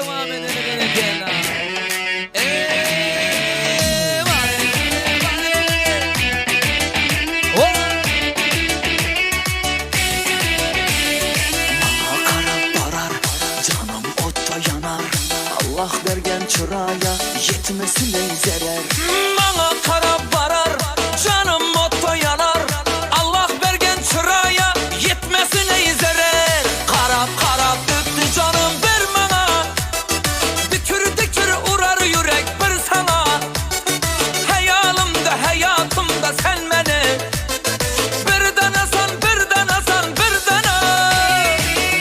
devam edelim. Allah vergen çıraya yetmesin ey zarar. Bana kara barar, canım oto yanar. Allah vergen çıraya yetmesin ey zarar. Karap karap öptü canım ver bana. Dikür dikür uğrar yürek bir sana. Hayalimde hayatımda sen beni. Bir denesan bir denesan bir dene.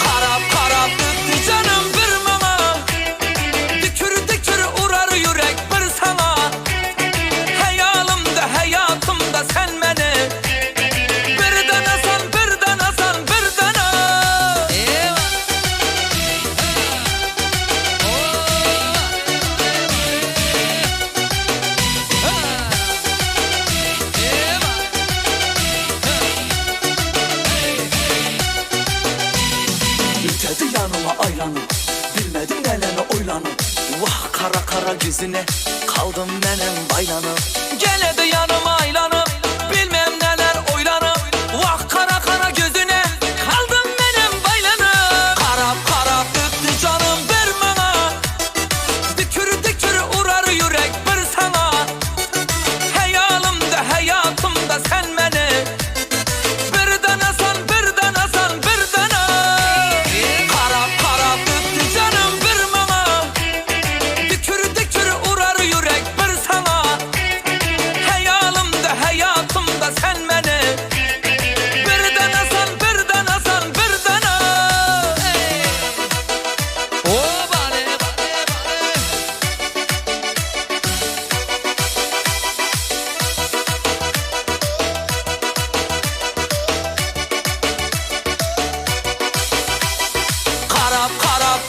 Karap karap öptü canım ver bana. Dikür dikür uğrar yürek bir sana. Hayalimde hayatımda sen beni. Bir denesan bir denesan bir dene. Ütedi yanıma aylanım, bilmedim nelene oylanım. Vah kara kara yüzüne kaldım benim baylanım. Gel de yanıma aylanıp bilmem neler oylanıp. Vah kara kara gözüne kaldım benim baylanıp. Karap karap öptü canım ver bana. Dikür dikür uğrar yürek bir sana. Hayalimde hayatımda sen beni. Bir denesan bir denesan bir dene. Karap karap öptü canım ver bana. Dikür dikür uğrar yürek bir sana. Hayalimde hayatımda sen beni. Bir denesan bir denesan bir dene. O bale karap karap